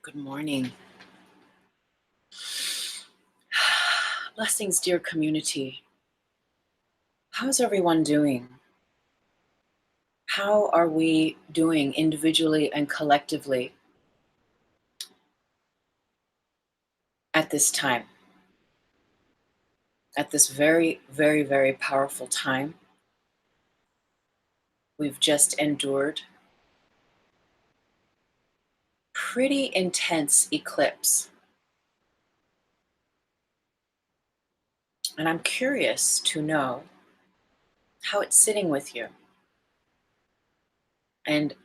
Good morning. Blessings, dear community. How's everyone doing? How are we doing individually and collectively at this time? At this very, very, very powerful time, we've just endured pretty intense eclipse. And I'm curious to know how it's sitting with you and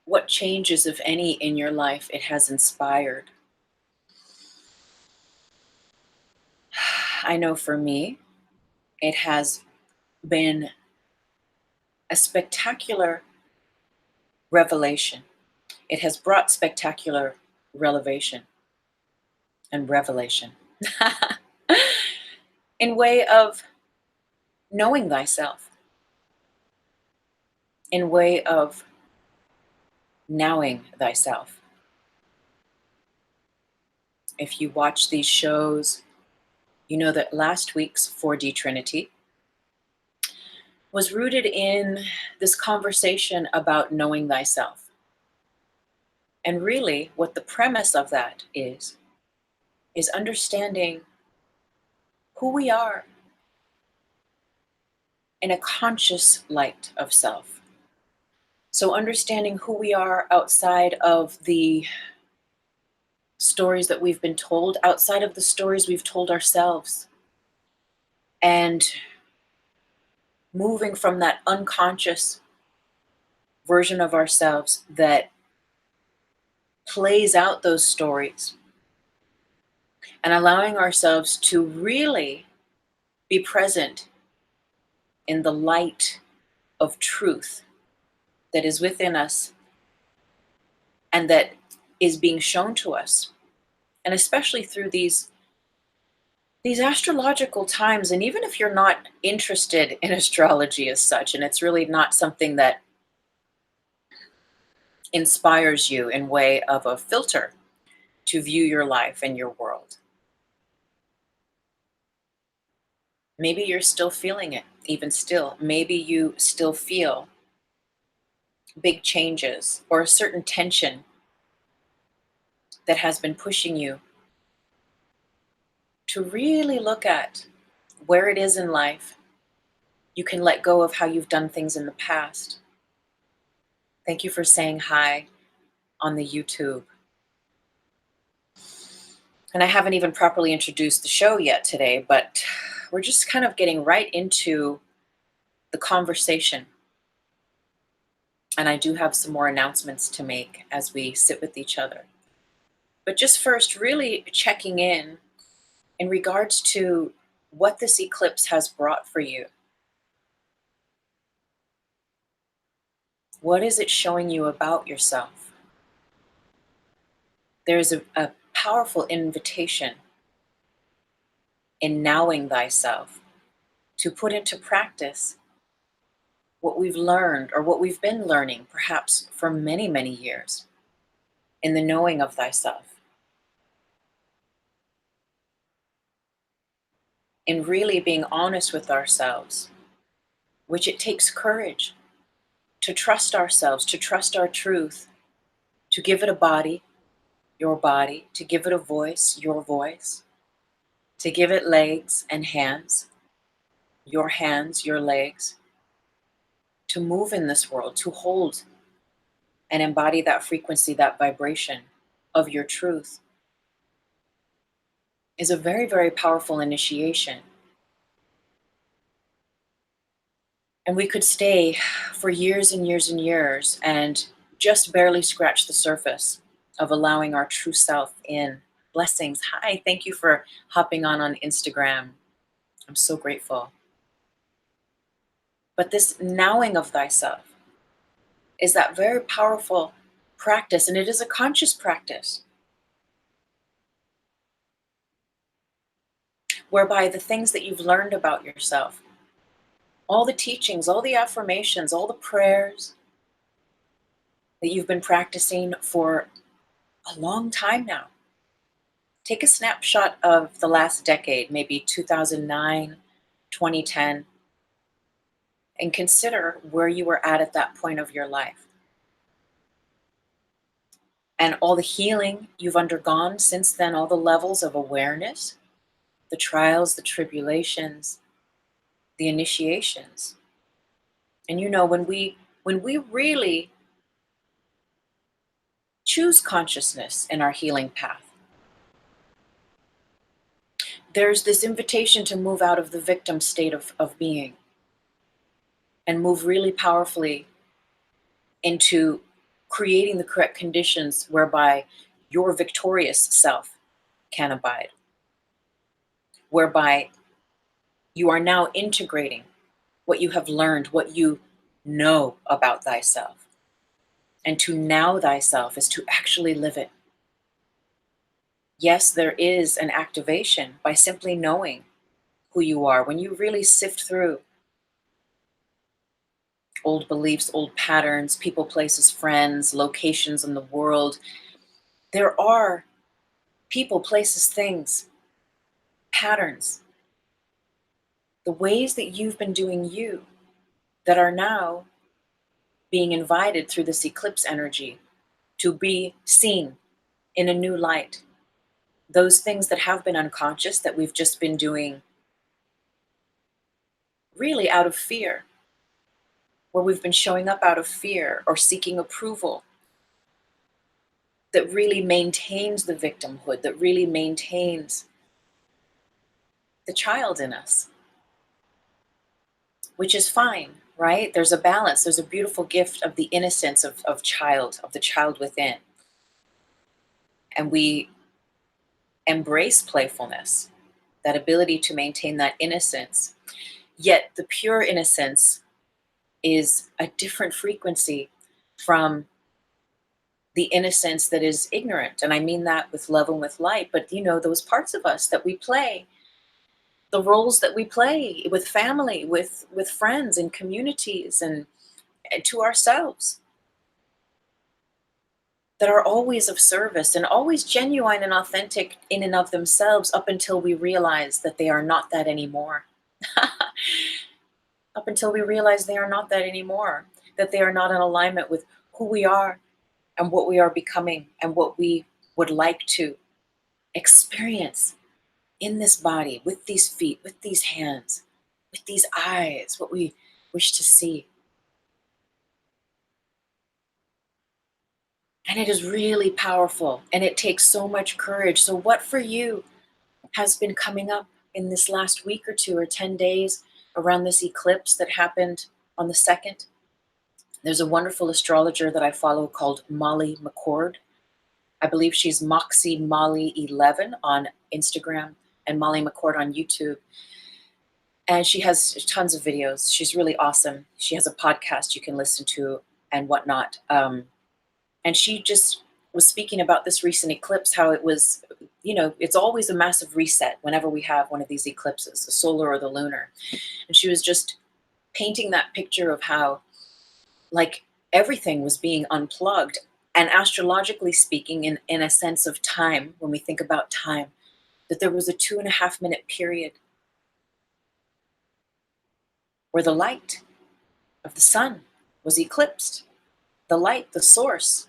what changes, if any, in your life it has inspired. I know for me, it has been a spectacular revelation. It has brought spectacular revelation and revelation in way of knowing thyself, in way of nowing thyself. If you watch these shows, you know that last week's 4D Trinity was rooted in this conversation about knowing thyself. And really, what the premise of that is understanding who we are in a conscious light of self. So understanding who we are outside of the stories that we've been told, outside of the stories we've told ourselves, and moving from that unconscious version of ourselves that plays out those stories, and allowing ourselves to really be present in the light of truth that is within us and that is being shown to us. And especially through these astrological times, and even if you're not interested in astrology as such, and it's really not something that inspires you in way of a filter to view your life and your world, maybe you're still feeling it, even still. Maybe you still feel big changes or a certain tension that has been pushing you to really look at where it is in life. You can let go of how you've done things in the past. Thank you for saying hi on the YouTube. And I haven't even properly introduced the show yet today, but we're just kind of getting right into the conversation. And I do have some more announcements to make as we sit with each other. But just first, really checking in regards to what this eclipse has brought for you. What is it showing you about yourself? There's a powerful invitation in nowing thyself to put into practice what we've learned or what we've been learning perhaps for many, many years in the knowing of thyself. In really being honest with ourselves, which it takes courage to trust ourselves, to trust our truth, to give it a body, your body, to give it a voice, your voice, to give it legs and hands, your legs, to move in this world, to hold and embody that frequency, that vibration of your truth, is a very, very powerful initiation. And we could stay for years and years and years and just barely scratch the surface of allowing our true self in. Blessings. Hi, thank you for hopping on Instagram. I'm so grateful. But this nowing of thyself is that very powerful practice, and it is a conscious practice, whereby the things that you've learned about yourself, all the teachings, all the affirmations, all the prayers that you've been practicing for a long time now. Take a snapshot of the last decade, maybe 2009, 2010, and consider where you were at that point of your life. And all the healing you've undergone since then, all the levels of awareness, the trials, the tribulations, the initiations. And when we really choose consciousness in our healing path, there's this invitation to move out of the victim state of being and move really powerfully into creating the correct conditions whereby your victorious self can abide, whereby you are now integrating what you have learned, what you know about thyself. And to now thyself is to actually live it. Yes, there is an activation by simply knowing who you are. When you really sift through old beliefs, old patterns, people, places, friends, locations in the world, there are people, places, things, patterns, the ways that you've been doing you that are now being invited through this eclipse energy to be seen in a new light. Those things that have been unconscious that we've just been doing really out of fear, where we've been showing up out of fear or seeking approval, that really maintains the victimhood, that really maintains the child in us, which is fine, right? There's a balance. There's a beautiful gift of the innocence of the child within. And we embrace playfulness, that ability to maintain that innocence. Yet the pure innocence is a different frequency from the innocence that is ignorant. And I mean that with love and with light. But those parts of us that we play, the roles that we play with family, with friends and communities and to ourselves, that are always of service and always genuine and authentic in and of themselves, up until we realize that they are not that anymore. Up until we realize they are not that anymore, that they are not in alignment with who we are and what we are becoming and what we would like to experience in this body, with these feet, with these hands, with these eyes, what we wish to see. And it is really powerful, and it takes so much courage. So what for you has been coming up in this last week or 2 or 10 days around this eclipse that happened on the 2nd? There's a wonderful astrologer that I follow called Molly McCord. I believe she's Moxie Molly 11 on Instagram and Molly McCord on YouTube. And she has tons of videos. She's really awesome. She has a podcast you can listen to and whatnot. And she just was speaking about this recent eclipse, how it was, it's always a massive reset whenever we have one of these eclipses, the solar or the lunar. And she was just painting that picture of how, like, everything was being unplugged. And astrologically speaking, in a sense of time, when we think about time, that there was a 2.5-minute period where the light of the sun was eclipsed. The light, the source,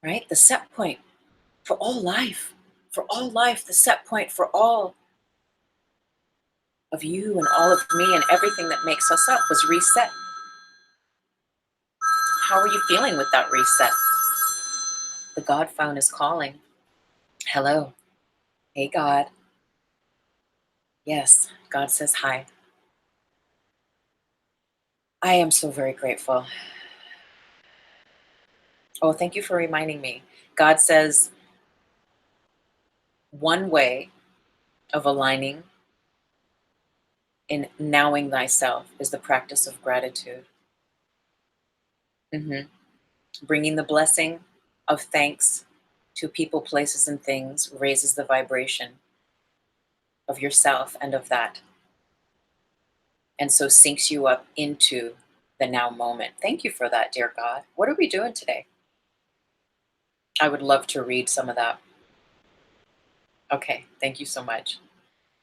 right? The set point for all life. For all life, the set point for all of you and all of me and everything that makes us up was reset. How are you feeling with that reset? The God phone is calling. Hello. Hey, God. Yes, God says hi. I am so very grateful. Oh, thank you for reminding me. God says one way of aligning in knowing thyself is the practice of gratitude. Bringing the blessing of thanks to people, places, and things raises the vibration of yourself and of that. And so syncs you up into the now moment. Thank you for that, dear God. What are we doing today? I would love to read some of that. Okay, thank you so much.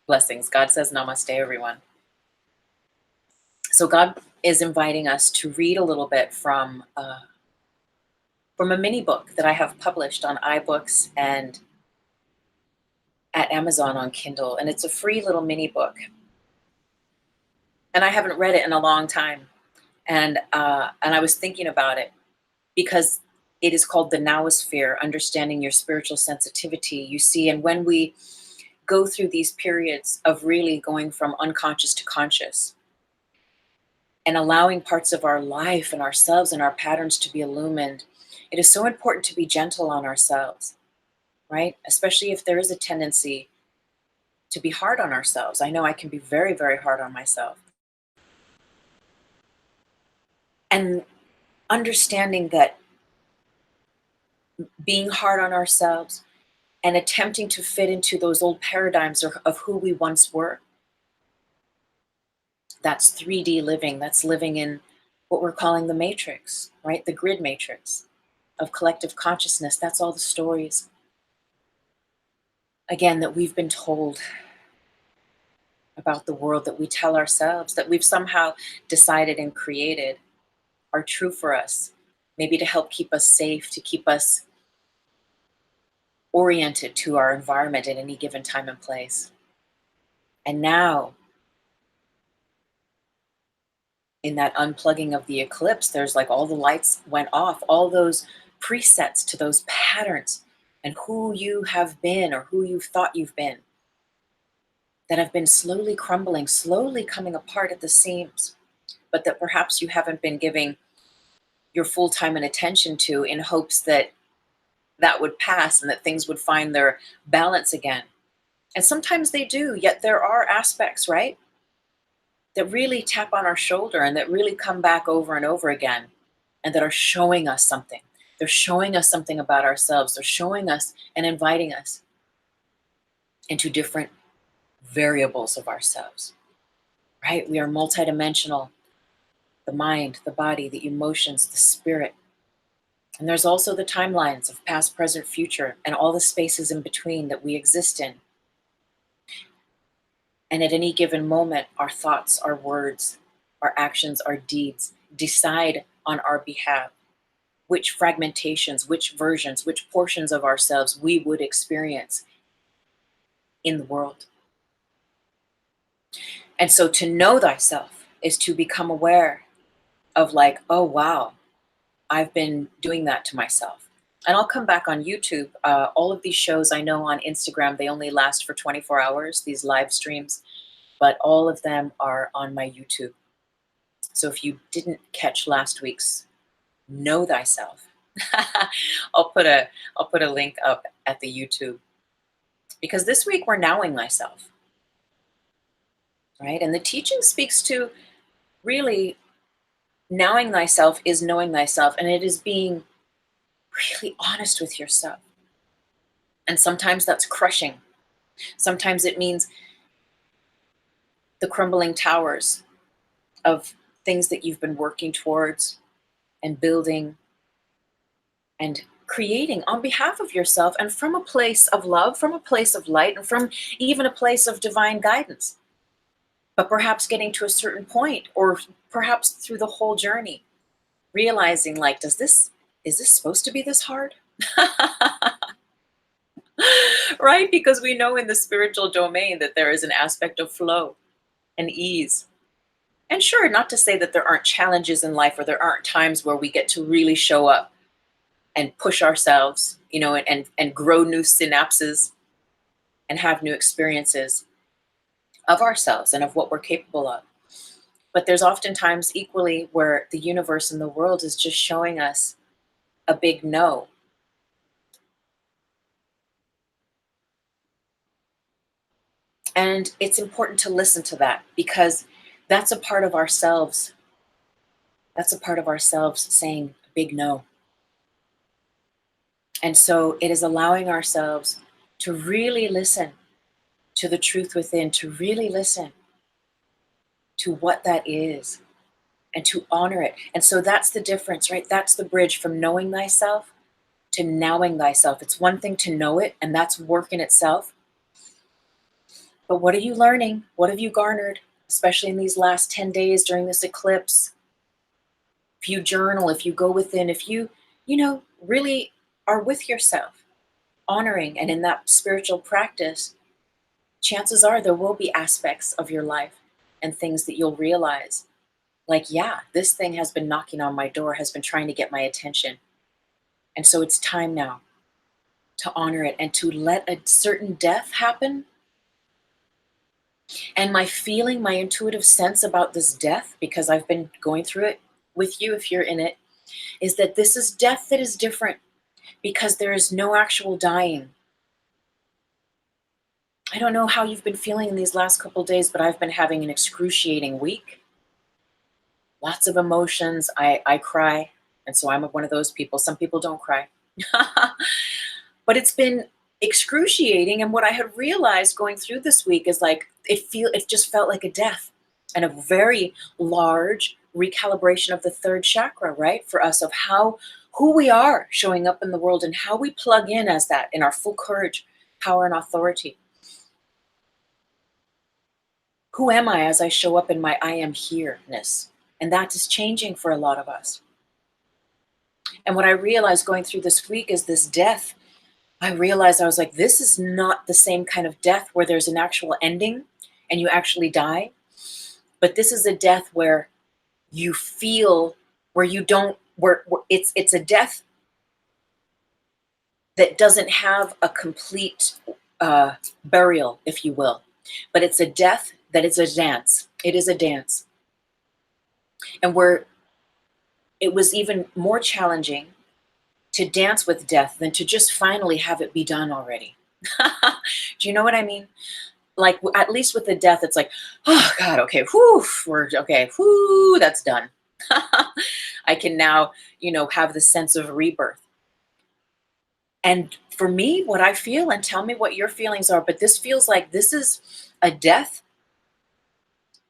Blessings. God says namaste, everyone. So God is inviting us to read a little bit from a mini book that I have published on iBooks and at Amazon on Kindle. And it's a free little mini book. And I haven't read it in a long time. And I was thinking about it because it is called the NOWOSPHERE, Understanding Your Spiritual Sensitivity. You see, and when we go through these periods of really going from unconscious to conscious and allowing parts of our life and ourselves and our patterns to be illumined, it is so important to be gentle on ourselves, right? Especially if there is a tendency to be hard on ourselves. I know I can be very, very hard on myself. And understanding that being hard on ourselves and attempting to fit into those old paradigms of who we once were, that's 3D living. That's living in what we're calling the matrix, right? The grid matrix of collective consciousness. That's all the stories, again, that we've been told about the world, that we tell ourselves, that we've somehow decided and created are true for us, maybe to help keep us safe, to keep us oriented to our environment at any given time and place. And now, in that unplugging of the eclipse, there's like all the lights went off, all those presets to those patterns and who you have been or who you thought you've been that have been slowly crumbling, slowly coming apart at the seams, but that perhaps you haven't been giving your full time and attention to in hopes that that would pass and that things would find their balance again. And sometimes they do, yet there are aspects, right, that really tap on our shoulder and that really come back over and over again and that are showing us something. They're showing us something about ourselves. They're showing us and inviting us into different variables of ourselves, right? We are multidimensional, the mind, the body, the emotions, the spirit. And there's also the timelines of past, present, future, and all the spaces in between that we exist in. And at any given moment, our thoughts, our words, our actions, our deeds decide on our behalf which fragmentations, which versions, which portions of ourselves we would experience in the world. And so to know thyself is to become aware of like, oh, wow, I've been doing that to myself. And I'll come back on YouTube. All of these shows I know on Instagram, they only last for 24 hours, these live streams, but all of them are on my YouTube. So if you didn't catch last week's Know Thyself, I'll put a link up at the YouTube, because this week we're knowing thyself, right? And the teaching speaks to really knowing thyself is knowing thyself, and it is being really honest with yourself. And sometimes that's crushing. Sometimes it means the crumbling towers of things that you've been working towards and building and creating on behalf of yourself and from a place of love, from a place of light, and from even a place of divine guidance. But perhaps getting to a certain point, or perhaps through the whole journey, realizing like, is this supposed to be this hard? Right? Because we know in the spiritual domain that there is an aspect of flow and ease. And sure, not to say that there aren't challenges in life or there aren't times where we get to really show up and push ourselves, you know, and grow new synapses and have new experiences of ourselves and of what we're capable of. But there's oftentimes equally where the universe and the world is just showing us a big no. And it's important to listen to that, because that's a part of ourselves. That's a part of ourselves saying a big no. And so it is allowing ourselves to really listen to the truth within, to really listen to what that is and to honor it. And so that's the difference, right? That's the bridge from knowing thyself to knowing thyself. It's one thing to know it, and that's work in itself. But what are you learning? What have you garnered, especially in these last 10 days during this eclipse? If you journal, if you go within, if you really are with yourself, honoring and in that spiritual practice, chances are there will be aspects of your life and things that you'll realize, like, yeah, this thing has been knocking on my door, has been trying to get my attention. And so it's time now to honor it and to let a certain death happen. And my feeling, my intuitive sense about this death, because I've been going through it with you if you're in it, is that this is death that is different because there is no actual dying. I don't know how you've been feeling in these last couple of days, but I've been having an excruciating week. Lots of emotions. I cry. And so I'm one of those people. Some people don't cry. But it's been excruciating. And what I had realized going through this week is like, it just felt like a death and a very large recalibration of the third chakra, right? For us, of who we are showing up in the world and how we plug in as that in our full courage, power, and authority. Who am I as I show up in my I am here-ness? And that is changing for a lot of us. And what I realized going through this week is this death. I realized, I was like, this is not the same kind of death where there's an actual ending and you actually die. But this is a death where you feel, where you don't, where it's a death that doesn't have a complete burial, if you will. But it's a death that is a dance. It is a dance. And where it was even more challenging to dance with death than to just finally have it be done already. Do you know what I mean? Like, at least with the death, it's like, oh God, okay, that's done. I can now, have the sense of rebirth. And for me, what I feel, and tell me what your feelings are, but this feels like this is a death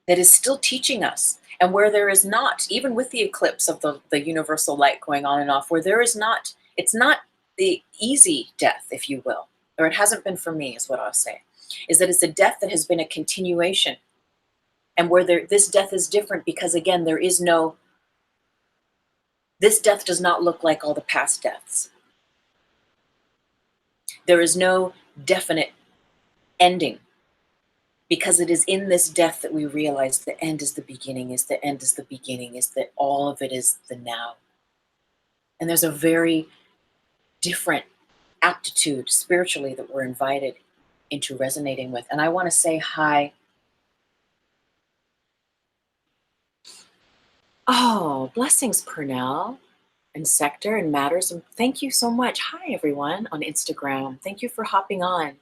that is still teaching us. And where there is not, even with the eclipse of the universal light going on and off, where there is not, it's not the easy death, if you will, or it hasn't been for me, is what I'll say, is that it's a death that has been a continuation. And where this death is different because, again, this death does not look like all the past deaths. There is no definite ending. Because it is in this death that we realize the end is the beginning, is the end is the beginning, is that all of it is the now. And there's a very different aptitude spiritually that we're invited into resonating with. And I want to say hi. Oh, blessings, Purnell and Sector and Matters. And thank you so much. Hi, everyone on Instagram. Thank you for hopping on.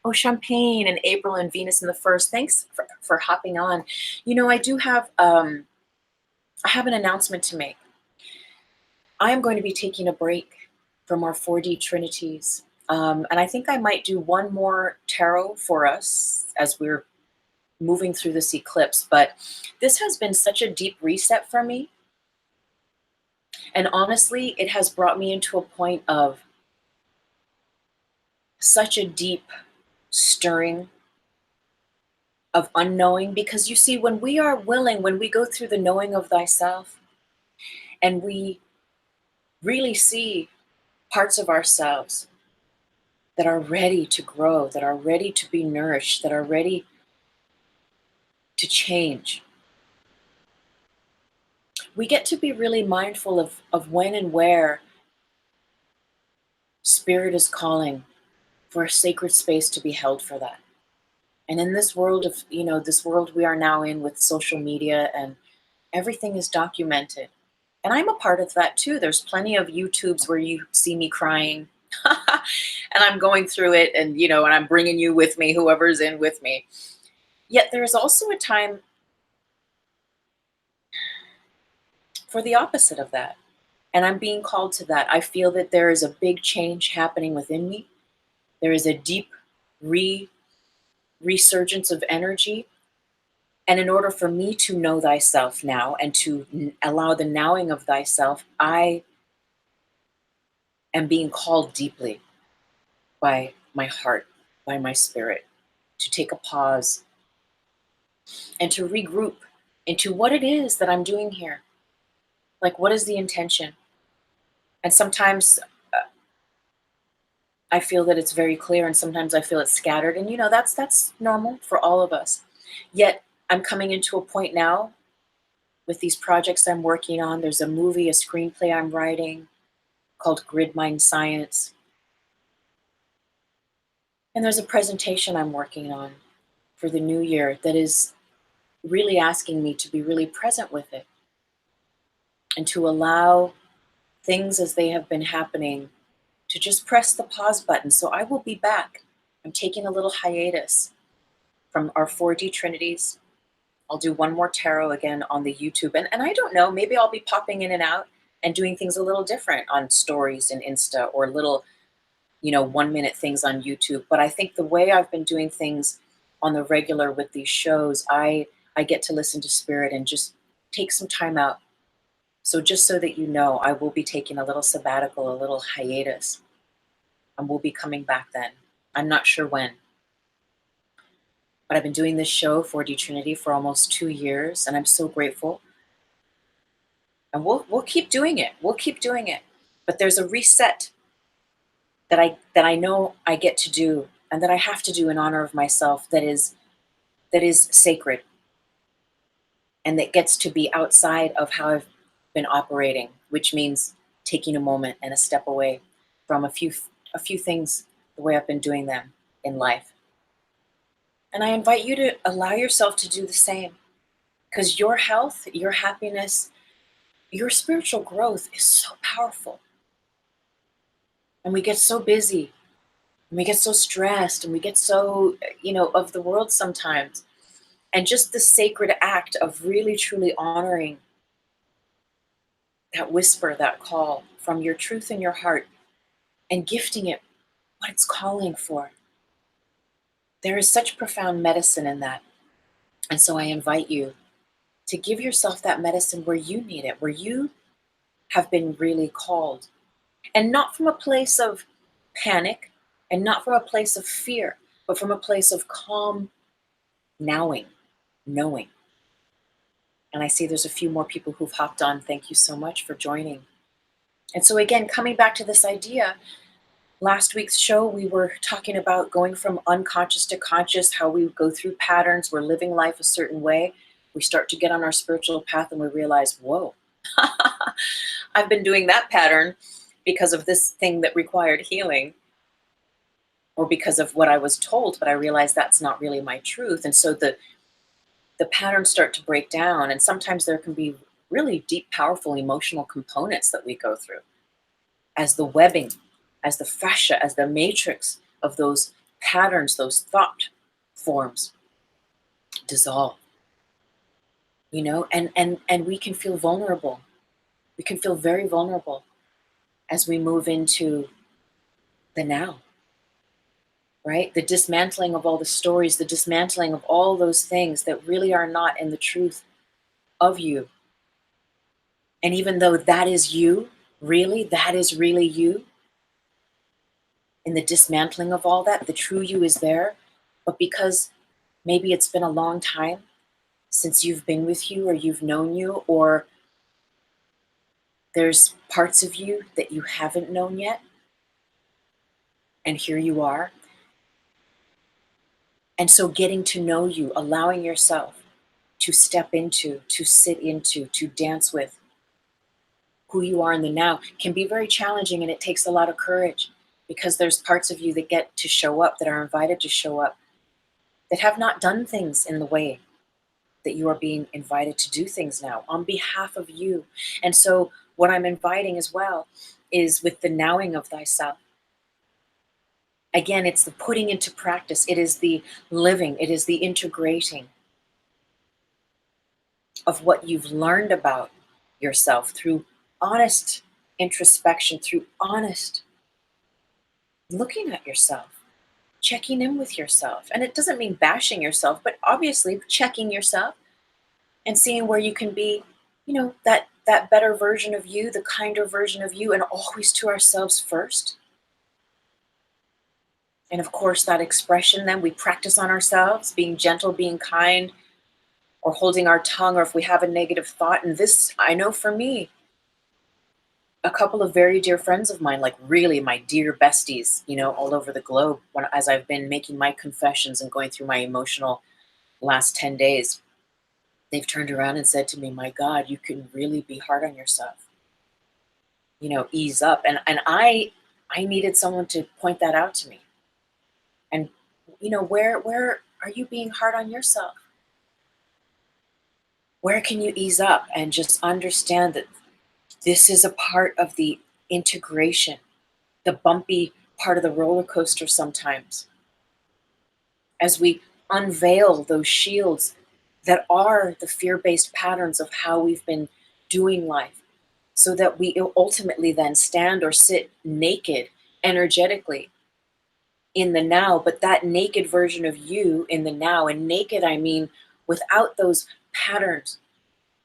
Oh, Champagne and April and Venus in the First. Thanks for hopping on. I do have, I have an announcement to make. I am going to be taking a break from our 4D Trinities. And I think I might do one more tarot for us as we're moving through this eclipse. But this has been such a deep reset for me. And honestly, it has brought me into a point of such a deep stirring of unknowing, because you see, when we are willing, when we go through the knowing of thyself and we really see parts of ourselves that are ready to grow, that are ready to be nourished, that are ready to change, we get to be really mindful of when and where Spirit is calling for a sacred space to be held for that. And in this world of, this world we are now in with social media and everything is documented. And I'm a part of that too. There's plenty of YouTubes where you see me crying and I'm going through it and, and I'm bringing you with me, whoever's in with me. Yet there's also a time for the opposite of that. And I'm being called to that. I feel that there is a big change happening within me. There is a deep resurgence of energy. And in order for me to know thyself now and to allow the knowing of thyself, I am being called deeply by my heart, by my spirit, to take a pause and to regroup into what it is that I'm doing here. Like, what is the intention? And sometimes I feel that it's very clear, and sometimes I feel it's scattered. And that's normal for all of us. Yet I'm coming into a point now with these projects I'm working on. There's a movie, a screenplay I'm writing called Grid Mind Science. And there's a presentation I'm working on for the new year that is really asking me to be really present with it and to allow things as they have been happening to just press the pause button. So I will be back. I'm taking a little hiatus from our 4D Trinities. I'll do one more tarot again on the YouTube. And I don't know, maybe I'll be popping in and out and doing things a little different on stories and Insta, or little, 1-minute things on YouTube. But I think the way I've been doing things on the regular with these shows, I get to listen to spirit and just take some time out. So just so that you know, I will be taking a little sabbatical, a little hiatus, and we'll be coming back then. I'm not sure when. But I've been doing this show, 4D Trinity, for almost 2 years, and I'm so grateful. And we'll keep doing it. We'll keep doing it. But there's a reset that I know I get to do, and that I have to do in honor of myself, that is sacred, and that gets to be outside of how I've been operating, which means taking a moment and a step away from a few things the way I've been doing them in life. And I invite you to allow yourself to do the same, because your health, your happiness, your spiritual growth is so powerful. And we get so busy, and we get so stressed, and we get so, of the world sometimes. And just the sacred act of really, truly honoring that whisper, that call from your truth in your heart, and gifting it what it's calling for. There is such profound medicine in that. And so I invite you to give yourself that medicine where you need it, where you have been really called. And not from a place of panic, and not from a place of fear, but from a place of calm knowing. And I see there's a few more people who've hopped on. Thank you so much for joining. And so again, coming back to this idea, last week's show, we were talking about going from unconscious to conscious, how we go through patterns. We're living life a certain way. We start to get on our spiritual path and we realize, whoa, I've been doing that pattern because of this thing that required healing, or because of what I was told, but I realized that's not really my truth. And so the patterns start to break down. And sometimes there can be really deep, powerful emotional components that we go through as the webbing, as the fascia, as the matrix of those patterns, those thought forms dissolve, and we can feel vulnerable. We can feel very vulnerable as we move into the now, right? The dismantling of all the stories, the dismantling of all those things that really are not in the truth of you. And even though that is you, really, that is really you, in the dismantling of all that, the true you is there. But because maybe it's been a long time since you've been with you, or you've known you, or there's parts of you that you haven't known yet, and here you are. And so getting to know you, allowing yourself to step into, to sit into, to dance with who you are in the now can be very challenging, and it takes a lot of courage, because there's parts of you that get to show up, that are invited to show up, that have not done things in the way that you are being invited to do things now on behalf of you. And so what I'm inviting as well is with the nowing of thyself. Again, it's the putting into practice. It is the living. It is the integrating of what you've learned about yourself through honest introspection, through honest looking at yourself, checking in with yourself. And it doesn't mean bashing yourself, but obviously checking yourself and seeing where you can be, that that better version of you, the kinder version of you, and always to ourselves first. And of course, that expression then we practice on ourselves, being gentle, being kind, or holding our tongue, or if we have a negative thought. And this, I know for me, a couple of very dear friends of mine, like really my dear besties, all over the globe, as I've been making my confessions and going through my emotional last 10 days, they've turned around and said to me, my God, you can really be hard on yourself. Ease up. And I needed someone to point that out to me. And, where are you being hard on yourself? Where can you ease up and just understand that this is a part of the integration, the bumpy part of the roller coaster sometimes, as we unveil those shields that are the fear-based patterns of how we've been doing life, so that we ultimately then stand or sit naked energetically in the now, but that naked version of you in the now. And naked, I mean, without those patterns,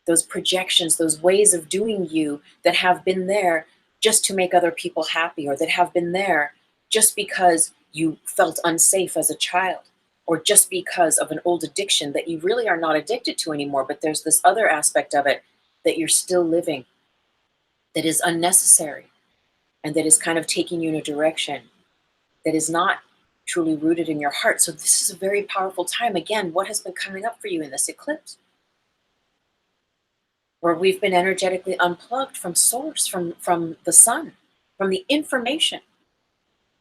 those projections, those ways of doing you that have been there just to make other people happy, or that have been there just because you felt unsafe as a child, or just because of an old addiction that you really are not addicted to anymore, but there's this other aspect of it that you're still living that is unnecessary and that is kind of taking you in a direction that is not truly rooted in your heart. So this is a very powerful time. Again, what has been coming up for you in this eclipse? Where we've been energetically unplugged from source, from the sun, from the information.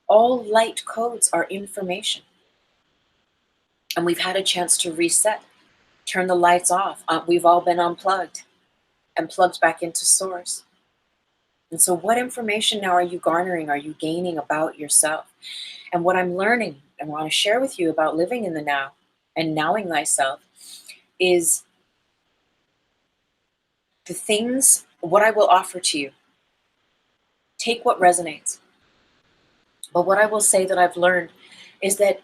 All light codes are information. And we've had a chance to reset, turn the lights off. We've all been unplugged and plugged back into source. And so what information now are you garnering, are you gaining about yourself? And what I'm learning and want to share with you about living in the now and knowing thyself is the things, what I will offer to you. Take what resonates. But what I will say that I've learned is that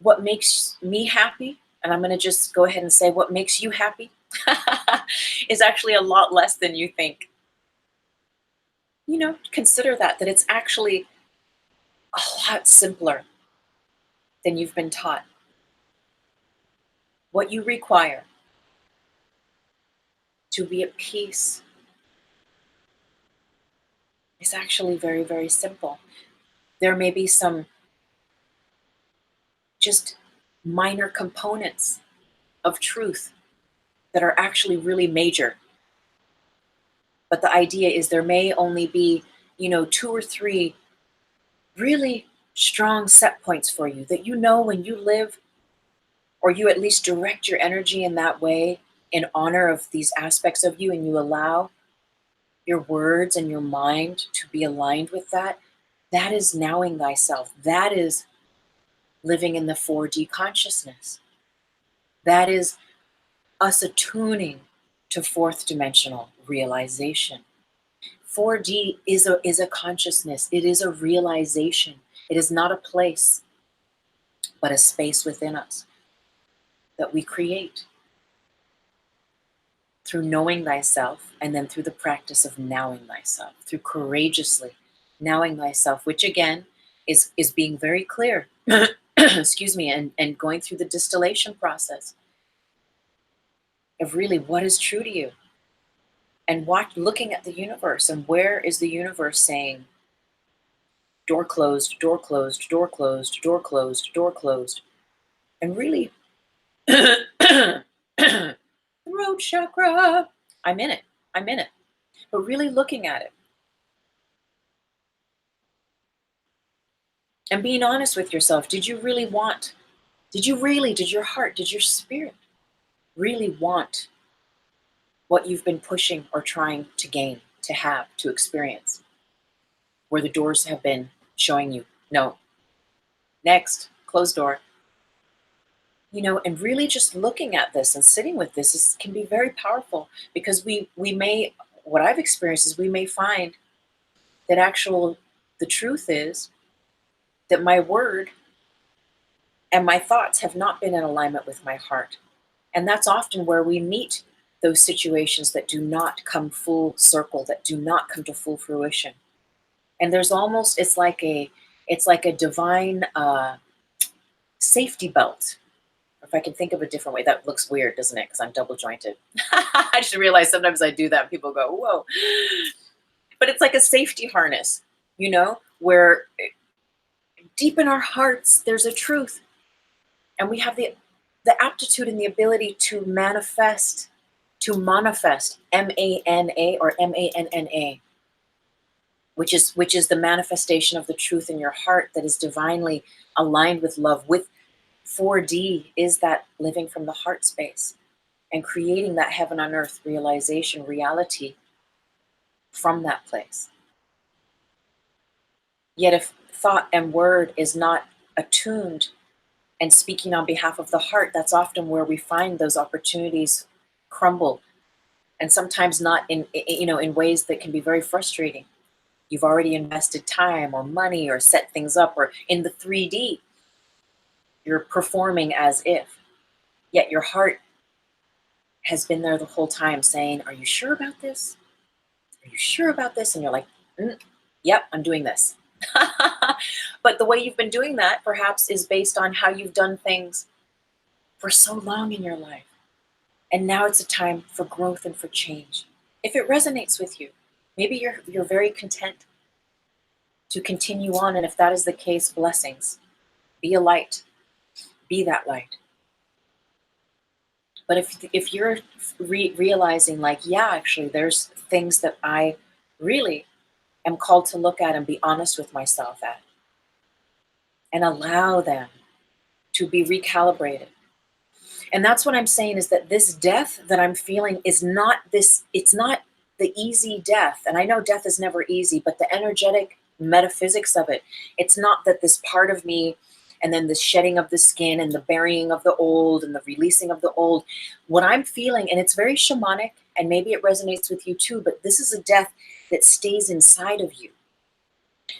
what makes me happy, and I'm going to just go ahead and say what makes you happy, is actually a lot less than you think. Consider that it's actually a lot simpler than you've been taught. What you require to be at peace is actually very, very simple. There may be some just minor components of truth that are actually really major. But the idea is there may only be, 2 or 3 really strong set points for you that when you live, or you at least direct your energy in that way in honor of these aspects of you, and you allow your words and your mind to be aligned with that, that is knowing thyself. That is living in the 4D consciousness. That is us attuning to 4th dimensional realization. 4D is a consciousness. It is a realization. It is not a place, but a space within us that we create through knowing thyself, and then through the practice of knowing thyself, through courageously knowing thyself, which again is being very clear, excuse me, and going through the distillation process of really what is true to you. And looking at the universe, and where is the universe saying, door closed, door closed, door closed, door closed, door closed. And really, throat chakra, I'm in it. But really looking at it and being honest with yourself. Did your heart, did your spirit really want what you've been pushing or trying to gain, to have, to experience? Where the doors have been showing you, no, next, closed door. And really just looking at this and sitting with this can be very powerful, because we may, what I've experienced is we may find that the truth is that my word and my thoughts have not been in alignment with my heart. And that's often where we meet those situations that do not come full circle, that do not come to full fruition. And there's almost, it's like a divine safety belt. If I can think of a different way, that looks weird, doesn't it? Because I'm double jointed. I just realized sometimes I do that and people go, whoa. But it's like a safety harness, you know, where deep in our hearts, there's a truth. And we have the aptitude and the ability to manifest, M-A-N-A or M-A-N-N-A, which is the manifestation of the truth in your heart that is divinely aligned with love. With 4D is that living from the heart space and creating that heaven on earth realization, reality from that place. Yet if thought and word is not attuned and speaking on behalf of the heart, that's often where we find those opportunities crumble, and sometimes not in ways that can be very frustrating. You've already invested time or money or set things up, or in the 3D, you're performing as if, yet your heart has been there the whole time saying, are you sure about this? Are you sure about this? And you're like, yep, I'm doing this. But the way you've been doing that perhaps is based on how you've done things for so long in your life. And now it's a time for growth and for change. If it resonates with you, maybe you're very content to continue on. And if that is the case, blessings. Be a light. Be that light. But if you're realizing like, yeah, actually, there's things that I really am called to look at and be honest with myself at, and allow them to be recalibrated. And that's what I'm saying, is that this death that I'm feeling is not this, it's not the easy death. And I know death is never easy, but the energetic metaphysics of it, it's not that this part of me and then the shedding of the skin and the burying of the old and the releasing of the old. What I'm feeling, and it's very shamanic, and maybe it resonates with you too, but this is a death that stays inside of you,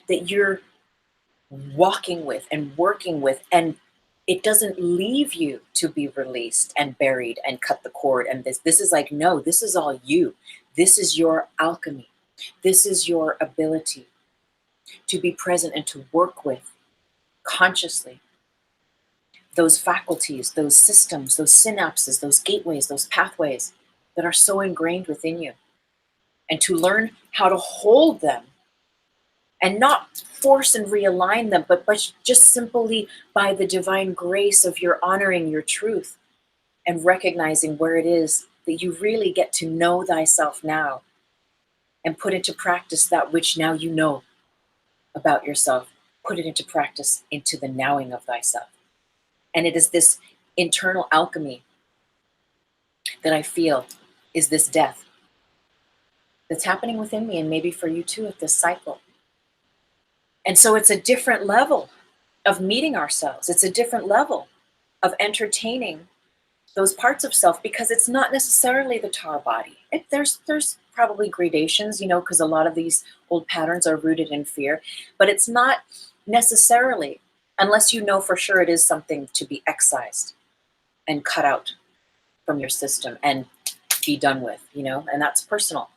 that you're walking with and working with, and it doesn't leave you to be released and buried and cut the cord. And this is like, no, this is all you. This is your alchemy. This is your ability to be present and to work with consciously those faculties, those systems, those synapses, those gateways, those pathways that are so ingrained within you, and to learn how to hold them and not force and realign them, but just simply by the divine grace of your honoring your truth and recognizing where it is that you really get to know thyself now and put into practice that which now you know about yourself. Put it into practice into the knowing of thyself. And it is this internal alchemy that I feel is this death that's happening within me, and maybe for you too, at this cycle. And so it's a different level of meeting ourselves. It's a different level of entertaining those parts of self, because it's not necessarily the tar body. There's probably gradations, because a lot of these old patterns are rooted in fear, but it's not necessarily, unless you know for sure it is something to be excised and cut out from your system and be done with, and that's personal.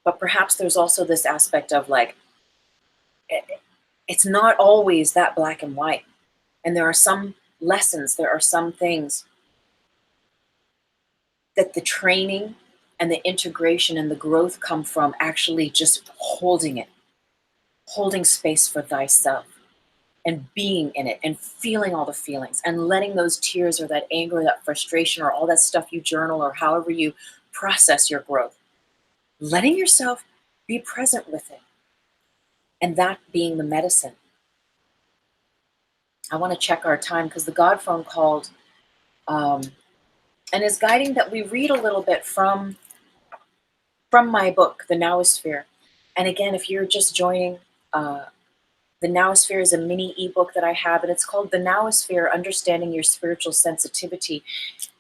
But perhaps there's also this aspect of like, it's not always that black and white. And there are some lessons, there are some things that the training and the integration and the growth come from actually just holding it, holding space for thyself and being in it and feeling all the feelings and letting those tears or that anger or that frustration or all that stuff you journal or however you process your growth, letting yourself be present with it. And that being the medicine. I want to check our time because the God phone called and is guiding that we read a little bit from my book, The NOWOSPHERE. And again, if you're just joining, The NOWOSPHERE is a mini ebook that I have, and it's called The NOWOSPHERE, Understanding Your Spiritual Sensitivity.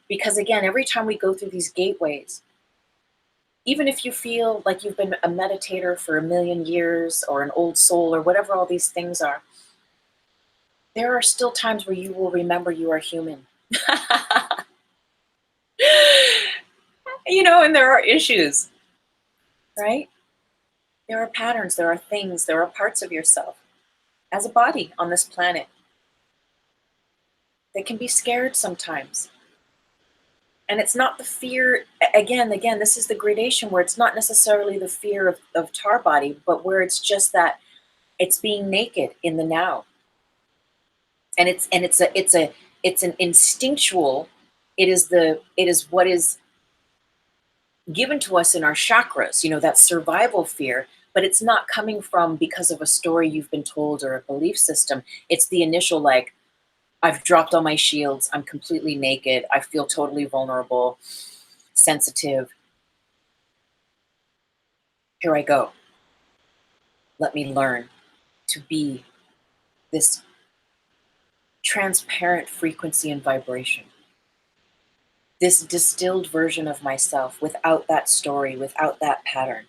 Because again, every time we go through these gateways, even if you feel like you've been a meditator for 1,000,000 years or an old soul or whatever all these things are, there are still times where you will remember you are human. And there are issues, right? There are patterns, there are things, there are parts of yourself as a body on this planet that can be scared sometimes. And it's not the fear, again, this is the gradation where it's not necessarily the fear of tar body, but where it's just that it's being naked in the now. And it's an instinctual, it is what is given to us in our chakras, that survival fear, but it's not coming from because of a story you've been told or a belief system. It's the initial, like, I've dropped all my shields, I'm completely naked, I feel totally vulnerable, sensitive. Here I go. Let me learn to be this transparent frequency and vibration, this distilled version of myself without that story, without that pattern.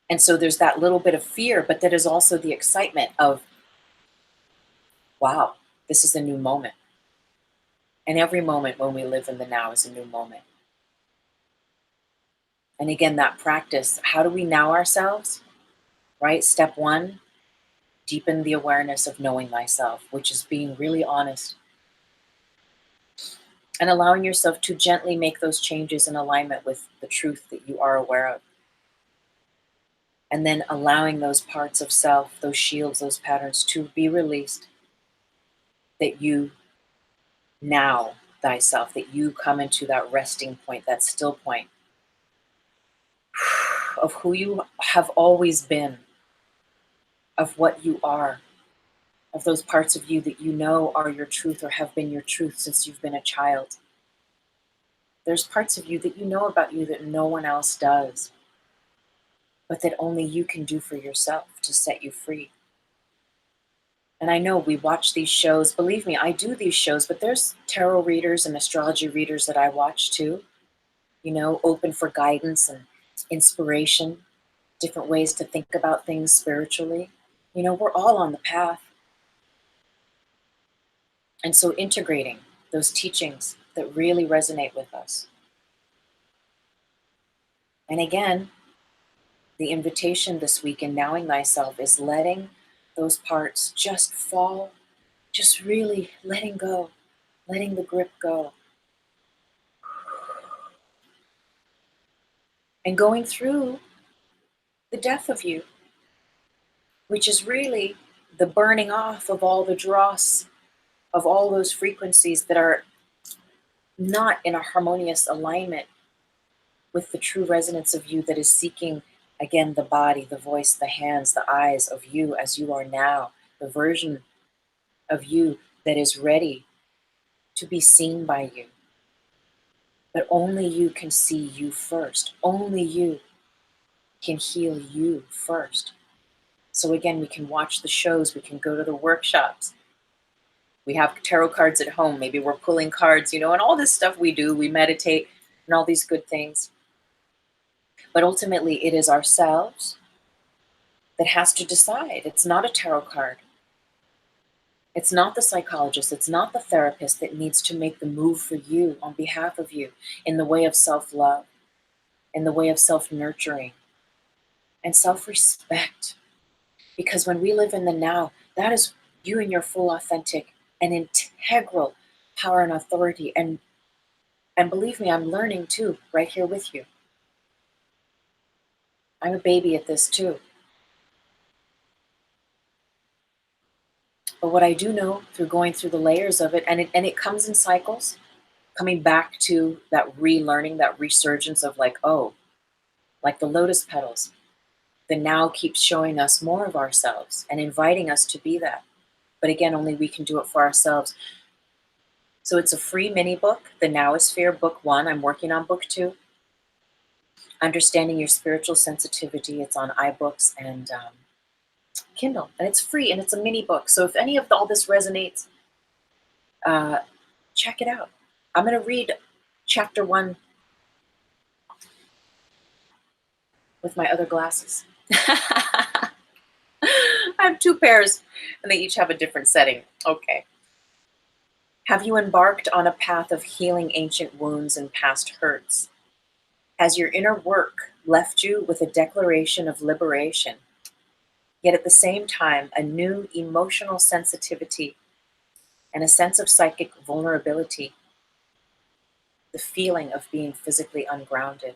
And so there's that little bit of fear, but that is also the excitement of, wow, this is a new moment. And every moment when we live in the now is a new moment. And again, that practice, how do we now ourselves? Right? Step one, deepen the awareness of knowing thyself, which is being really honest and allowing yourself to gently make those changes in alignment with the truth that you are aware of. And then allowing those parts of self, those shields, those patterns to be released, that you now thyself, that you come into that resting point, that still point of who you have always been, of what you are, of those parts of you that you know are your truth or have been your truth since you've been a child. There's parts of you that you know about you that no one else does, but that only you can do for yourself to set you free. And I know we watch these shows, believe me, I do these shows, but there's tarot readers and astrology readers that I watch too, open for guidance and inspiration, different ways to think about things spiritually. We're all on the path. And so integrating those teachings that really resonate with us. And again, the invitation this week in Knowing Thyself is letting those parts just fall, just really letting go, letting the grip go. And going through the death of you, which is really the burning off of all the dross, of all those frequencies that are not in a harmonious alignment with the true resonance of you that is seeking, again, the body, the voice, the hands, the eyes of you as you are now, the version of you that is ready to be seen by you. But only you can see you first. Only you can heal you first. So again, we can watch the shows, we can go to the workshops. We have tarot cards at home. Maybe we're pulling cards, and all this stuff we do, we meditate and all these good things. But ultimately, it is ourselves that has to decide. It's not a tarot card. It's not the psychologist. It's not the therapist that needs to make the move for you on behalf of you in the way of self-love, in the way of self-nurturing and self-respect. Because when we live in the now, that is you in your full, authentic, and integral power and authority. And believe me, I'm learning too, right here with you. I'm a baby at this too. But what I do know through going through the layers of it, and it comes in cycles, coming back to that relearning, that resurgence of like the lotus petals. The now keeps showing us more of ourselves and inviting us to be that. But again, only we can do it for ourselves. So it's a free mini book, the NOWOSPHERE, book 1. I'm working on book 2. Understanding Your Spiritual Sensitivity. It's on iBooks and Kindle. And it's free, and it's a mini book. So if any of all this resonates, check it out. I'm going to read chapter 1 with my other glasses. I have 2 pairs, and they each have a different setting. Okay. Have you embarked on a path of healing ancient wounds and past hurts? Has your inner work left you with a declaration of liberation, yet at the same time a new emotional sensitivity and a sense of psychic vulnerability, the feeling of being physically ungrounded?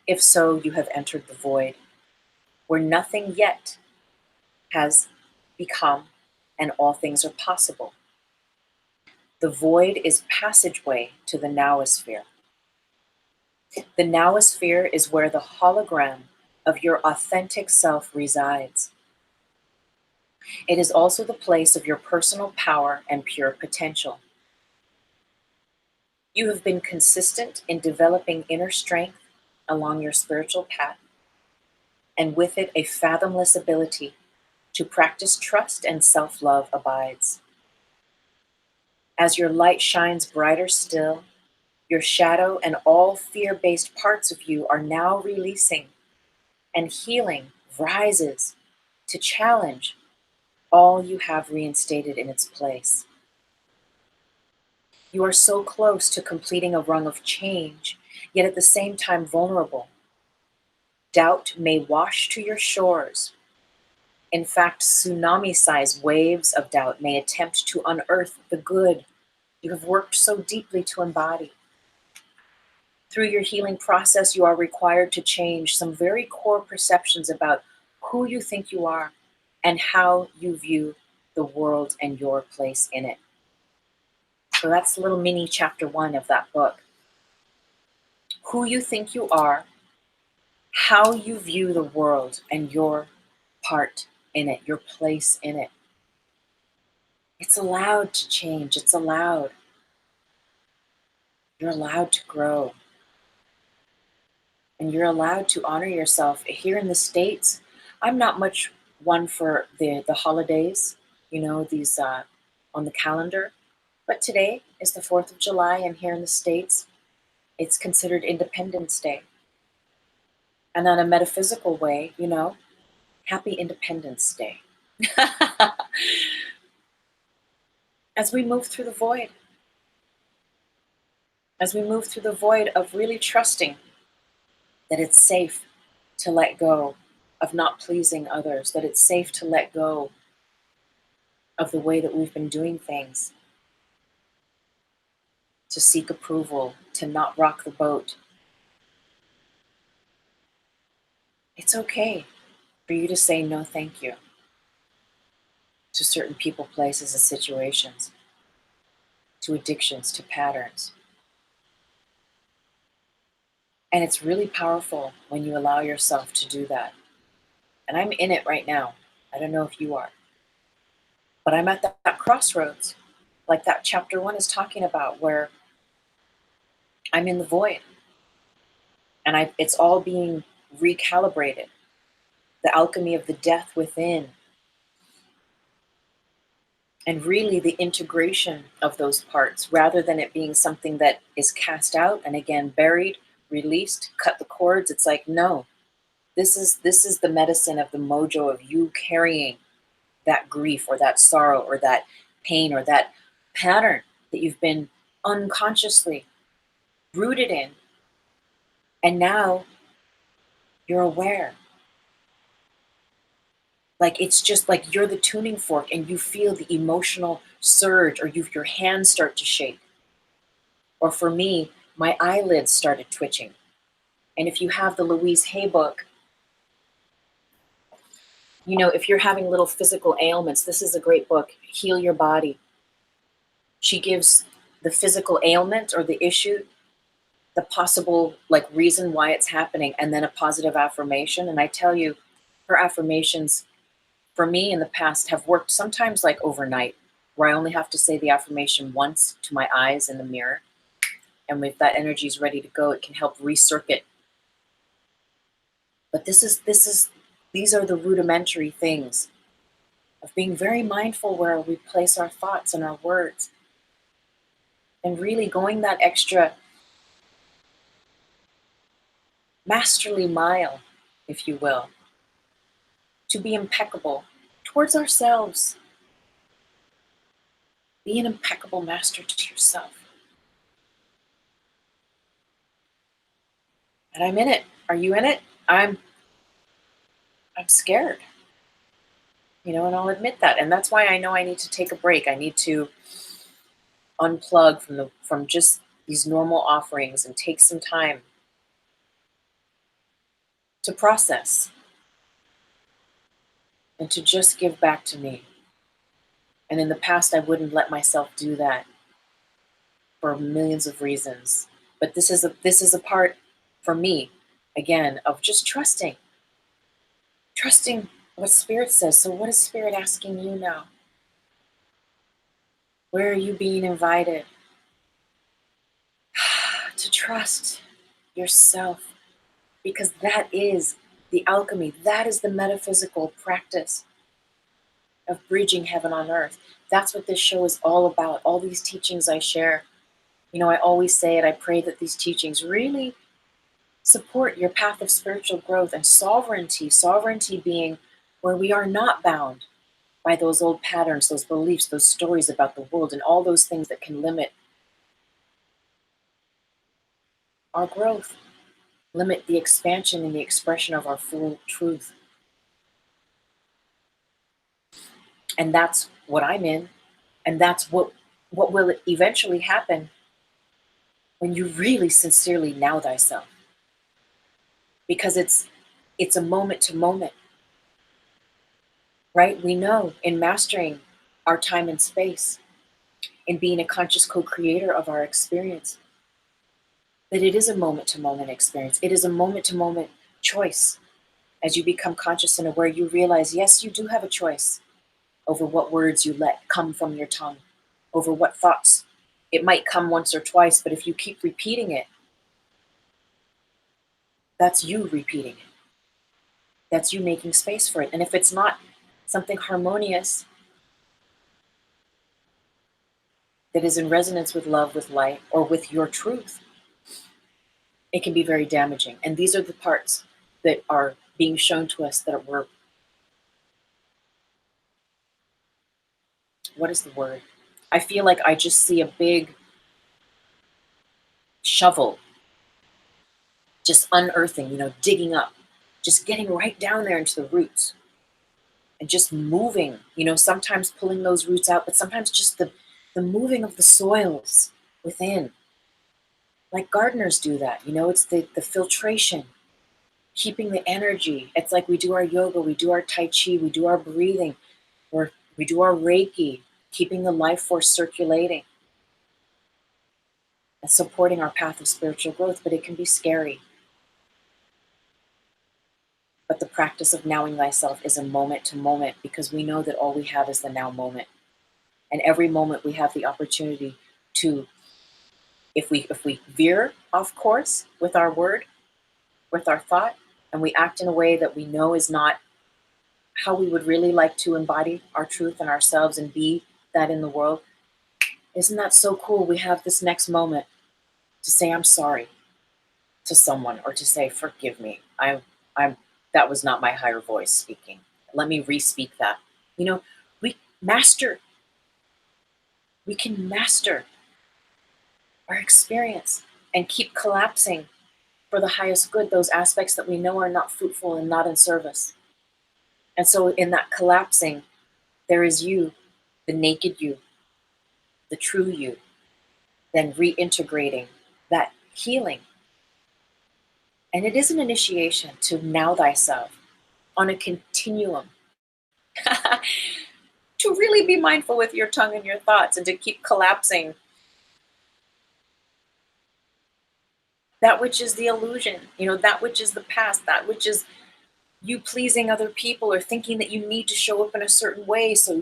If so, you have entered the void, where nothing yet has become and all things are possible. The void is passageway to the NOWOSPHERE. The NOWOSPHERE is where the hologram of your authentic self resides. It is also the place of your personal power and pure potential. You have been consistent in developing inner strength along your spiritual path, and with it a fathomless ability to practice trust and self-love abides. As your light shines brighter still, your shadow and all fear-based parts of you are now releasing, and healing rises to challenge all you have reinstated in its place. You are so close to completing a rung of change, yet at the same time vulnerable. Doubt may wash to your shores. In fact, tsunami-sized waves of doubt may attempt to unearth the good you have worked so deeply to embody. Through your healing process, you are required to change some very core perceptions about who you think you are and how you view the world and your place in it. So that's a little mini chapter 1 of that book. Who you think you are, how you view the world and your part in it, your place in it. It's allowed to change. It's allowed. You're allowed to grow. And you're allowed to honor yourself. Here in the States, I'm not much one for the holidays, these on the calendar. But today is the 4th of July, and here in the States, it's considered Independence Day. And on a metaphysical way, happy Independence Day. As we move through the void, of really trusting that it's safe to let go of not pleasing others, that it's safe to let go of the way that we've been doing things, to seek approval, to not rock the boat. It's okay for you to say no thank you to certain people, places, and situations, to addictions, to patterns. And it's really powerful when you allow yourself to do that. And I'm in it right now. I don't know if you are. But I'm at that crossroads, like that chapter 1 is talking about, where I'm in the void. And it's all being recalibrated. The alchemy of the death within. And really the integration of those parts, rather than it being something that is cast out and again buried, released, cut the cords. It's like, no, this is the medicine of the mojo of you carrying that grief or that sorrow or that pain or that pattern that you've been unconsciously rooted in. And now you're aware. Like, it's just like you're the tuning fork and you feel the emotional surge, or your hands start to shake. Or for me, my eyelids started twitching. And if you have the Louise Hay book, if you're having little physical ailments, this is a great book, Heal Your Body. She gives the physical ailment or the issue, the possible reason why it's happening, and then a positive affirmation. And I tell you, her affirmations for me in the past have worked sometimes overnight, where I only have to say the affirmation once to my eyes in the mirror. And if that energy is ready to go, it can help recircuit. But these are the rudimentary things of being very mindful where we place our thoughts and our words, and really going that extra masterly mile, if you will, to be impeccable towards ourselves. Be an impeccable master to yourself. And I'm in it. Are you in it? I'm scared. And I'll admit that. And that's why I know I need to take a break. I need to unplug from just these normal offerings and take some time to process and to just give back to me. And in the past, I wouldn't let myself do that for millions of reasons. But this is a part for me, again, of just trusting what Spirit says. So what is Spirit asking you now? Where are you being invited to trust yourself? Because that is the alchemy. That is the metaphysical practice of bridging heaven on earth. That's what this show is all about. All these teachings I share. I always say it. I pray that these teachings really support your path of spiritual growth and sovereignty. Sovereignty being where we are not bound by those old patterns, those beliefs, those stories about the world, and all those things that can limit our growth, limit the expansion and the expression of our full truth. And that's what I'm in. And that's what will eventually happen when you really sincerely now thyself. Because it's a moment to moment, right? We know in mastering our time and space, in being a conscious co-creator of our experience, that it is a moment to moment experience. It is a moment to moment choice. As you become conscious and aware, you realize, yes, you do have a choice over what words you let come from your tongue, over what thoughts. It might come once or twice, but if you keep repeating it, that's you repeating it. That's you making space for it. And if it's not something harmonious that is in resonance with love, with light, or with your truth, it can be very damaging. And these are the parts that are being shown to us that we're, what is the word? I feel like I just see a big shovel just unearthing, digging up, just getting right down there into the roots and just moving, sometimes pulling those roots out, but sometimes just the moving of the soils within. Like gardeners do that, it's the filtration, keeping the energy. It's like we do our yoga, we do our Tai Chi, we do our breathing, or we do our Reiki, keeping the life force circulating and supporting our path of spiritual growth. But it can be scary. But the practice of knowing thyself is a moment to moment, because we know that all we have is the now moment. And every moment we have the opportunity to, if we veer off course with our word, with our thought, and we act in a way that we know is not how we would really like to embody our truth and ourselves and be that in the world, isn't that so cool? We have this next moment to say, I'm sorry to someone, or to say, forgive me. I'm that was not my higher voice speaking. Let me re-speak that. We master, we can master our experience and keep collapsing for the highest good, those aspects that we know are not fruitful and not in service. And so in that collapsing, there is you, the naked you, the true you, then reintegrating that healing. And it is an initiation to now thyself on a continuum. To really be mindful with your tongue and your thoughts, and to keep collapsing that which is the illusion, that which is the past, that which is you pleasing other people, or thinking that you need to show up in a certain way. So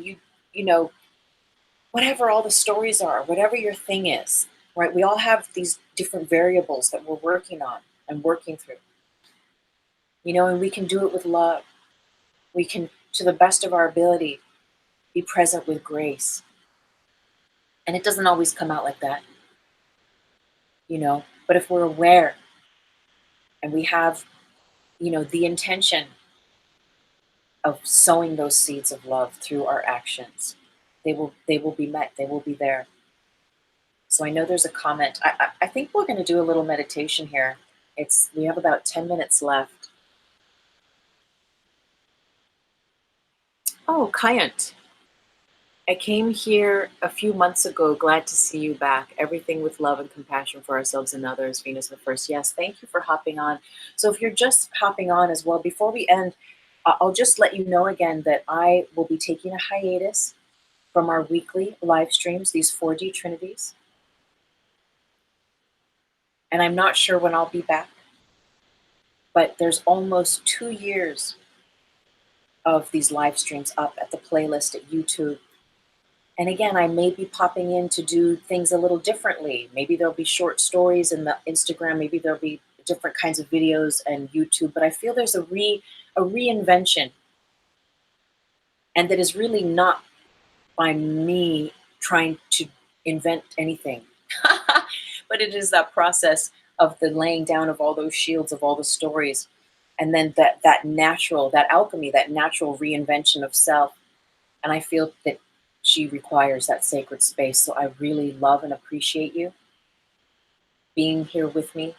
whatever all the stories are, whatever your thing is, right? We all have these different variables that we're working on and working through, and we can do it with love. We can, to the best of our ability, be present with grace. And it doesn't always come out like that, but if we're aware and we have, the intention of sowing those seeds of love through our actions, they will be met. They will be there. So I know there's a comment. I think we're going to do a little meditation here. We have about 10 minutes left. Oh, Kayant. I came here a few months ago. Glad to see you back. Everything with love and compassion for ourselves and others. Venus the first. Yes, thank you for hopping on. So if you're just hopping on as well, before we end, I'll just let you know again that I will be taking a hiatus from our weekly live streams, these 4D Trinities. And I'm not sure when I'll be back, but there's almost 2 years of these live streams up at the playlist at YouTube. And again, I may be popping in to do things a little differently. Maybe there'll be short stories in the Instagram. Maybe there'll be different kinds of videos and YouTube. But I feel there's a reinvention, and that is really not by me trying to invent anything, but it is that process of the laying down of all those shields, of all the stories, and then that natural, that alchemy, that natural reinvention of self. And I feel that she requires that sacred space. So I really love and appreciate you being here with me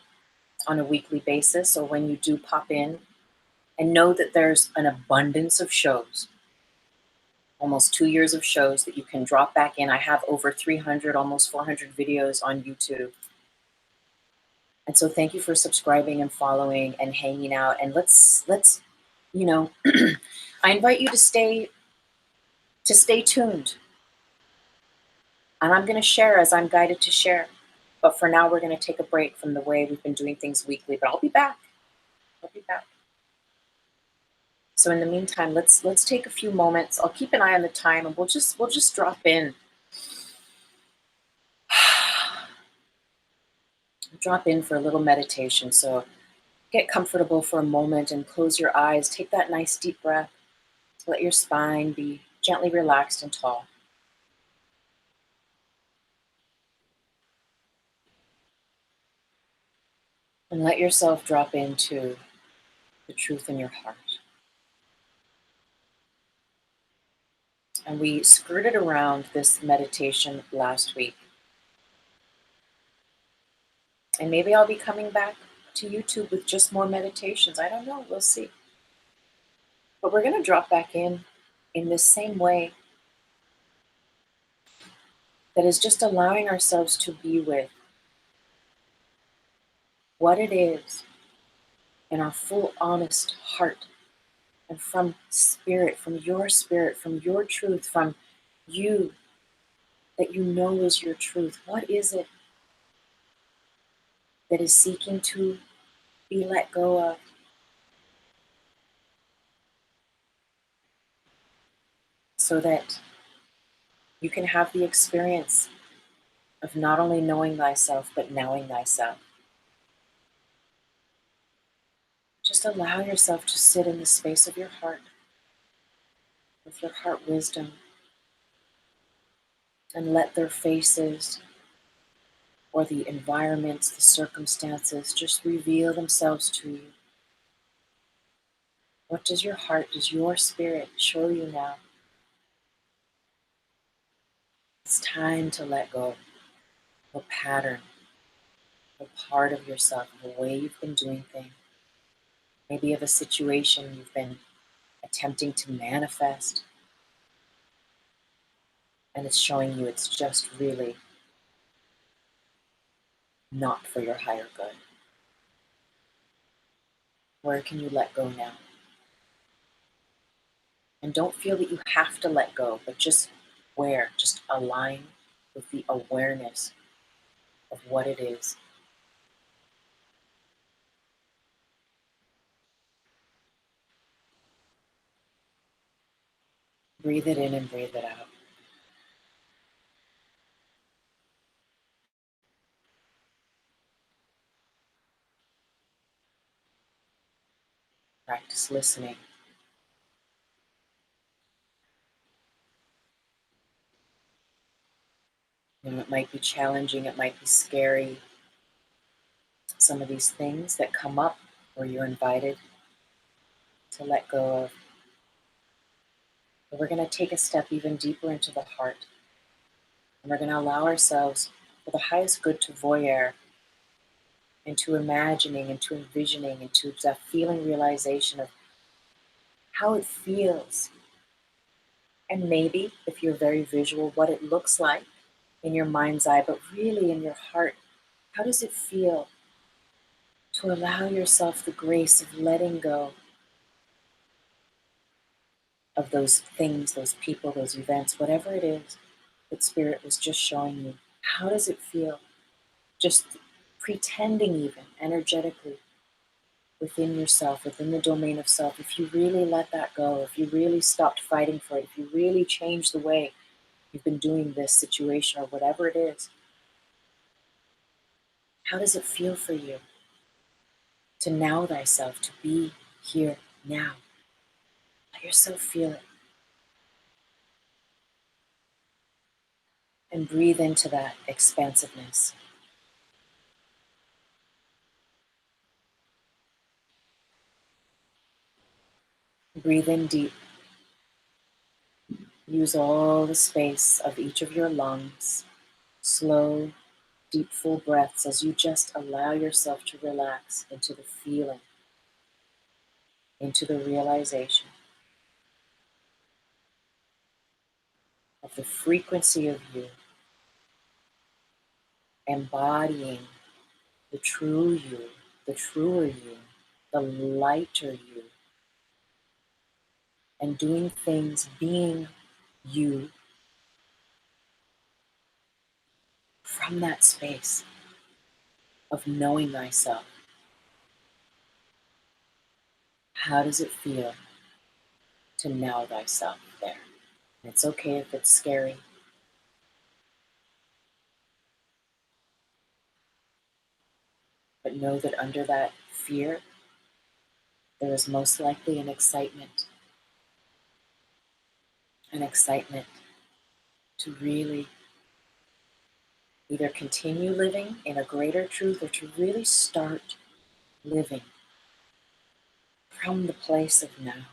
on a weekly basis, or when you do pop in, and know that there's an abundance of shows, almost 2 years of shows that you can drop back in. I have over 300, almost 400 videos on YouTube. And so thank you for subscribing and following and hanging out. And let's, you know, I invite you to stay tuned. And I'm going to share as I'm guided to share. But for now, we're going to take a break from the way we've been doing things weekly. But I'll be back. I'll be back. So in the meantime, let's take a few moments. I'll keep an eye on the time, and we'll just drop in. Drop in for a little meditation. So get comfortable for a moment and close your eyes. Take that nice deep breath. Let your spine be gently relaxed and tall. And let yourself drop into the truth in your heart. And we skirted around this meditation last week. And maybe I'll be coming back to YouTube with just more meditations. I don't know. We'll see. But we're going to drop back in this same way, that is just allowing ourselves to be with what it is in our full, honest heart, and from spirit, from your truth, from you, that you know is your truth. What is it that is seeking to be let go of? So that you can have the experience of not only knowing thyself, but knowing thyself. Just allow yourself to sit in the space of your heart, with your heart wisdom, and let their faces or the environments, the circumstances, just reveal themselves to you. What does your heart, does your spirit show you now? It's time to let go of a pattern, a part of yourself, of the way you've been doing things. Maybe of a situation you've been attempting to manifest, and it's showing you it's just really not for your higher good. Where can you let go now? And don't feel that you have to let go, but just align with the awareness of what it is. Breathe it in and breathe it out. Practice listening. It might be challenging, it might be scary. Some of these things that come up where you're invited to let go of. But we're going to take a step even deeper into the heart. And we're going to allow ourselves, for the highest good, to voyeur into imagining, into envisioning, into that feeling realization of how it feels. And maybe, if you're very visual, what it looks like in your mind's eye, but really in your heart, how does it feel to allow yourself the grace of letting go of those things, those people, those events, whatever it is that Spirit was just showing you? How does it feel? Just pretending, even energetically, within yourself, within the domain of self, if you really let that go, if you really stopped fighting for it, if you really change the way you've been doing this situation or whatever it is, how does it feel for you to now thyself, to be here now? Let yourself feel it. And breathe into that expansiveness. Breathe in deep. Use all the space of each of your lungs. Slow, deep, full breaths as you just allow yourself to relax into the feeling, into the realization of the frequency of you, embodying the true you, the truer you, the lighter you, and doing things, being you from that space of knowing thyself. How does it feel to know thyself there? And it's okay if it's scary. But know that under that fear, there is most likely an excitement to really either continue living in a greater truth or to really start living from the place of now.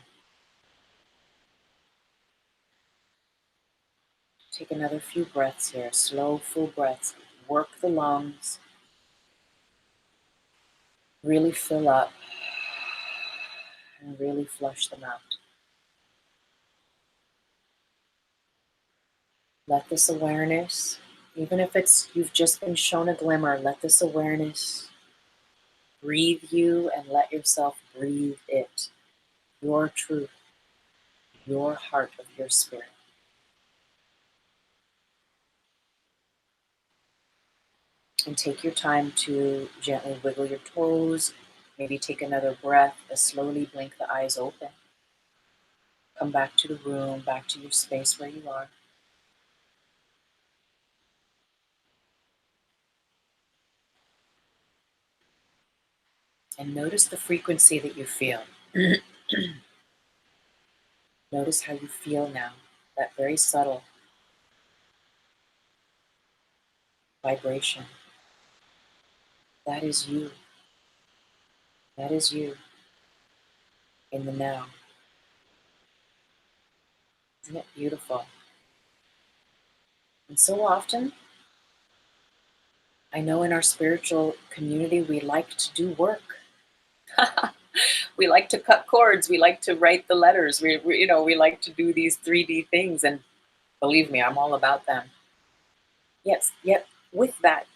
Take another few breaths here, slow, full breaths. Work the lungs. Really fill up and really flush them out. Let this awareness, even if it's you've just been shown a glimmer, let this awareness breathe you and let yourself breathe it. Your truth, your heart of your spirit. And take your time to gently wiggle your toes, maybe take another breath, and slowly blink the eyes open. Come back to the room, back to your space where you are. And notice the frequency that you feel. Notice how you feel now, that very subtle vibration. That is you. That is you in the now. Isn't it beautiful? And so often, I know in our spiritual community, we like to do work. We like to cut cords. We like to write the letters. We like to do these 3D things. And believe me, I'm all about them. Yet with that,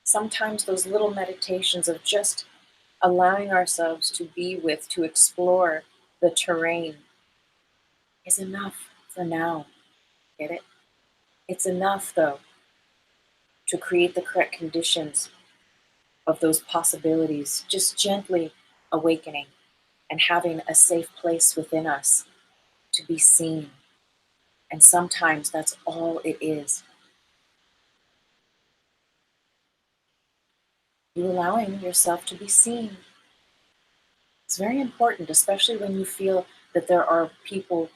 sometimes those little meditations of just allowing ourselves to be with, to explore the terrain is enough for now. Get it? It's enough, though, to create the correct conditions of those possibilities, just gently awakening and having a safe place within us to be seen. And sometimes that's all it is. You allowing yourself to be seen. It's very important, especially when you feel that there are people,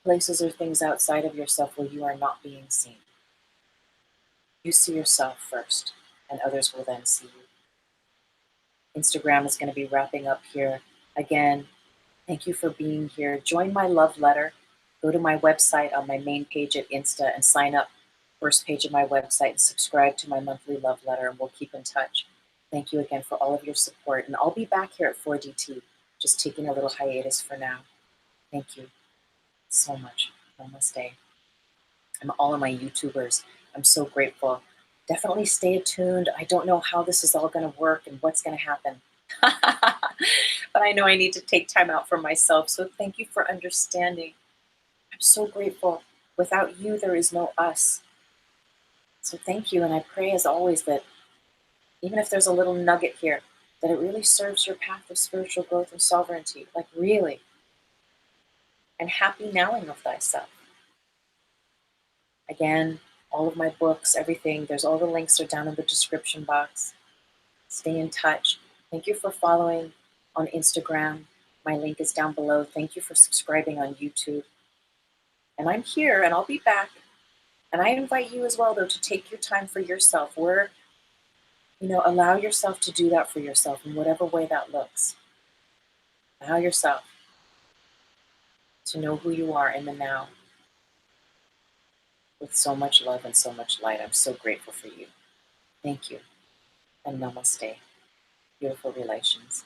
places, or things outside of yourself where you are not being seen. You see yourself first, and others will then see you. Instagram is going to be wrapping up here. Again, thank you for being here. Join my love letter. Go to my website on my main page at Insta and sign up, first page of my website, and subscribe to my monthly love letter, and we'll keep in touch. Thank you again for all of your support. And I'll be back here at 4DT, just taking a little hiatus for now. Thank you so much. Namaste. And all of my YouTubers, I'm so grateful. Definitely stay attuned. I don't know how this is all going to work and what's going to happen. But I know I need to take time out for myself. So thank you for understanding. I'm so grateful. Without you, there is no us. So thank you. And I pray, as always, that even if there's a little nugget here, that it really serves your path of spiritual growth and sovereignty. Like, really. And happy knowing of thyself. Again, all of my books, everything, there's all the links are down in the description box. Stay in touch. Thank you for following on Instagram. My link is down below. Thank you for subscribing on YouTube. And I'm here, and I'll be back. And I invite you as well, though, to take your time for yourself. Allow yourself to do that for yourself in whatever way that looks. Allow yourself to know who you are in the now with so much love and so much light. I'm so grateful for you. Thank you. And namaste. Beautiful relations.